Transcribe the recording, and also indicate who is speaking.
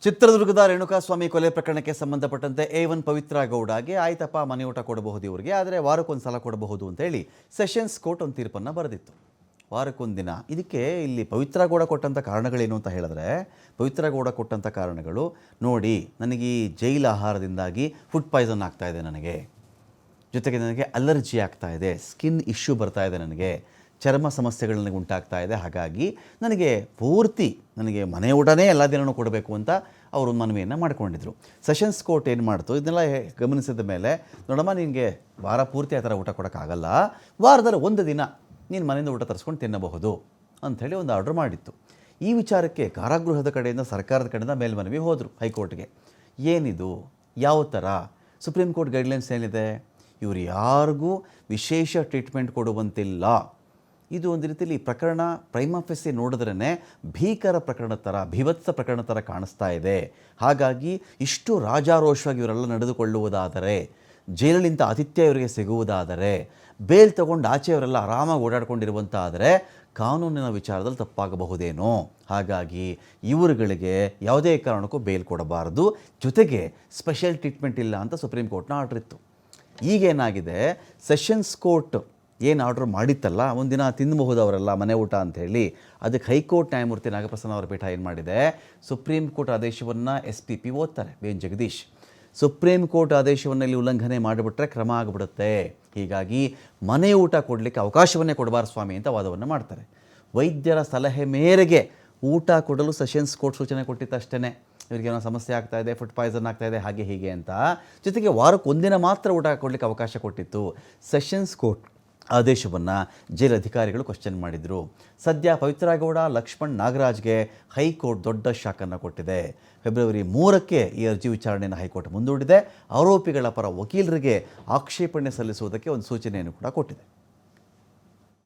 Speaker 1: ಚಿತ್ರದುರ್ಗದ ರೇಣುಕಾಸ್ವಾಮಿ ಕೊಲೆ ಪ್ರಕರಣಕ್ಕೆ ಸಂಬಂಧಪಟ್ಟಂತೆ A1 ಪವಿತ್ರ ಗೌಡಗೆ ಆಯ್ತಪ್ಪ ಮನೆ ಊಟ ಕೊಡಬಹುದು ಇವರಿಗೆ, ಆದರೆ ವಾರಕ್ಕೊಂದು ಸಲ ಕೊಡಬಹುದು ಅಂತೇಳಿ ಸೆಷನ್ಸ್ ಕೋರ್ಟ್ ಒಂದು ತೀರ್ಪನ್ನು ಬರೆದಿತ್ತು. ವಾರಕ್ಕೊಂದು ದಿನ. ಇದಕ್ಕೆ ಇಲ್ಲಿ ಪವಿತ್ರ ಗೌಡ ಕೊಟ್ಟಂಥ ಕಾರಣಗಳೇನು ಅಂತ ಹೇಳಿದ್ರೆ, ಪವಿತ್ರ ಗೌಡ ಕೊಟ್ಟಂಥ ಕಾರಣಗಳು ನೋಡಿ, ನನಗೆ ಈ ಜೈಲು ಆಹಾರದಿಂದಾಗಿ ಫುಡ್ ಪಾಯ್ಸನ್ ಆಗ್ತಾಯಿದೆ, ಜೊತೆಗೆ ನನಗೆ ಅಲರ್ಜಿ ಆಗ್ತಾಯಿದೆ, ಸ್ಕಿನ್ ಇಶ್ಯೂ ಬರ್ತಾ ಇದೆ, ನನಗೆ ಚರ್ಮ ಸಮಸ್ಯೆಗಳು ನನಗೆ ಉಂಟಾಗ್ತಾ ಇದೆ, ಹಾಗಾಗಿ ನನಗೆ ನನಗೆ ಮನೆ ಊಟನೇ ಎಲ್ಲ ದಿನವೂ ಕೊಡಬೇಕು ಅಂತ ಅವರು ಮನವಿಯನ್ನು ಮಾಡ್ಕೊಂಡಿದ್ರು. ಸೆಷನ್ಸ್ ಕೋರ್ಟ್ ಏನು ಮಾಡ್ತು, ಇದನ್ನೆಲ್ಲ ಗಮನಿಸಿದ ಮೇಲೆ, ನೋಡಮ್ಮ ನಿನಗೆ ವಾರ ಪೂರ್ತಿ ಆ ಥರ ಊಟ ಕೊಡೋಕ್ಕಾಗಲ್ಲ, ವಾರದಲ್ಲಿ ಒಂದು ದಿನ ನೀನು ಮನೆಯಿಂದ ಊಟ ತರಿಸ್ಕೊಂಡು ತಿನ್ನಬಹುದು ಅಂಥೇಳಿ ಒಂದು ಆರ್ಡ್ರ್ ಮಾಡಿತ್ತು. ಈ ವಿಚಾರಕ್ಕೆ ಕಾರಾಗೃಹದ ಕಡೆಯಿಂದ, ಸರ್ಕಾರದ ಕಡೆಯಿಂದ ಮೇಲ್ಮನವಿ ಹೋದರು ಹೈಕೋರ್ಟ್ಗೆ. ಏನಿದು, ಯಾವ ಥರ ಸುಪ್ರೀಂ ಕೋರ್ಟ್ ಗೈಡ್ಲೈನ್ಸ್ ಏನಿದೆ, ಇವರು ಯಾರಿಗೂ ವಿಶೇಷ ಟ್ರೀಟ್ಮೆಂಟ್ ಕೊಡುವಂತಿಲ್ಲ. ಇದು ಒಂದು ರೀತಿಯಲ್ಲಿ ಪ್ರಕರಣ ಪ್ರೈಮಾ ಫೇಸಿ ನೋಡಿದ್ರೇ ಭೀಕರ ಪ್ರಕರಣ ಥರ, ಭೀಭತ್ಸ ಪ್ರಕರಣ ಥರ ಕಾಣಿಸ್ತಾ ಇದೆ. ಹಾಗಾಗಿ ಇಷ್ಟು ರಾಜಾರೋಷವಾಗಿ ಇವರೆಲ್ಲ ನಡೆದುಕೊಳ್ಳುವುದಾದರೆ, ಜೈಲಿನಿಂದ ಆತಿಥ್ಯ ಇವರಿಗೆ ಸಿಗುವುದಾದರೆ, ಬೇಲ್ ತಗೊಂಡು ಆಚೆಯವರೆಲ್ಲ ಆರಾಮಾಗಿ ಓಡಾಡ್ಕೊಂಡಿರುವಂಥ ಆದರೆ ಕಾನೂನಿನ ವಿಚಾರದಲ್ಲಿ ತಪ್ಪಾಗಬಹುದೇನೋ. ಹಾಗಾಗಿ ಇವರುಗಳಿಗೆ ಯಾವುದೇ ಕಾರಣಕ್ಕೂ ಬೇಲ್ ಕೊಡಬಾರದು, ಜೊತೆಗೆ ಸ್ಪೆಷಲ್ ಟ್ರೀಟ್ಮೆಂಟ್ ಇಲ್ಲ ಅಂತ ಸುಪ್ರೀಂ ಕೋರ್ಟ್ನ ಆರ್ಡ್ರ್ ಇತ್ತು. ಈಗೇನಾಗಿದೆ, ಸೆಷನ್ಸ್ ಕೋರ್ಟ್ ಏನು ಆರ್ಡ್ರ್ ಮಾಡಿತ್ತಲ್ಲ, ಒಂದಿನ ತಿನ್ನಬಹುದು ಅವರೆಲ್ಲ ಮನೆ ಊಟ ಅಂಥೇಳಿ, ಅದಕ್ಕೆ ಹೈಕೋರ್ಟ್ ನ್ಯಾಯಮೂರ್ತಿ ನಾಗಪ್ರಸನ್ನ ಅವರ ಪೀಠ ಏನು ಮಾಡಿದೆ, ಸುಪ್ರೀಂ ಕೋರ್ಟ್ ಆದೇಶವನ್ನು SP ಓದ್ತಾರೆ, ಬೇನ್ ಜಗದೀಶ್. ಸುಪ್ರೀಂ ಕೋರ್ಟ್ ಆದೇಶವನ್ನು ಇಲ್ಲಿ ಉಲ್ಲಂಘನೆ ಮಾಡಿಬಿಟ್ರೆ ಕ್ರಮ ಆಗಿಬಿಡುತ್ತೆ, ಹೀಗಾಗಿ ಮನೆ ಊಟ ಕೊಡಲಿಕ್ಕೆ ಅವಕಾಶವನ್ನೇ ಕೊಡಬಾರ್ದು ಸ್ವಾಮಿ ಅಂತ ವಾದವನ್ನು ಮಾಡ್ತಾರೆ. ವೈದ್ಯರ ಸಲಹೆ ಮೇರೆಗೆ ಊಟ ಕೊಡಲು ಸೆಷನ್ಸ್ ಕೋರ್ಟ್ ಸೂಚನೆ ಕೊಟ್ಟಿತ್ತಷ್ಟೇ. ಇವರಿಗೇನೋ ಸಮಸ್ಯೆ ಆಗ್ತಾಯಿದೆ, ಫುಡ್ ಪಾಯ್ಸನ್ ಆಗ್ತಾಯಿದೆ, ಹಾಗೆ ಹೀಗೆ ಅಂತ. ಜೊತೆಗೆ ವಾರಕ್ಕೆ ಒಂದಿನ ಮಾತ್ರ ಊಟ ಕೊಡಲಿಕ್ಕೆ ಅವಕಾಶ ಕೊಟ್ಟಿತ್ತು. ಸೆಷನ್ಸ್ ಕೋರ್ಟ್ ಆದೇಶವನ್ನು ಜೈಲು ಅಧಿಕಾರಿಗಳು ಕ್ವಶನ್ ಮಾಡಿದರು. ಸದ್ಯ ಪವಿತ್ರ ಗೌಡ, ಲಕ್ಷ್ಮಣ್, ನಾಗರಾಜ್ಗೆ ಹೈಕೋರ್ಟ್ ದೊಡ್ಡ ಶಾಕನ್ನು ಕೊಟ್ಟಿದೆ. ಫೆಬ್ರವರಿ 3ಕ್ಕೆ ಈ ಅರ್ಜಿ ವಿಚಾರಣೆಯನ್ನು ಹೈಕೋರ್ಟ್ ಮುಂದೂಡಿದೆ. ಆರೋಪಿಗಳ ಪರ ವಕೀಲರಿಗೆ ಆಕ್ಷೇಪಣೆ ಸಲ್ಲಿಸುವುದಕ್ಕೆ ಒಂದು ಸೂಚನೆಯನ್ನು ಕೂಡ ಕೊಟ್ಟಿದೆ.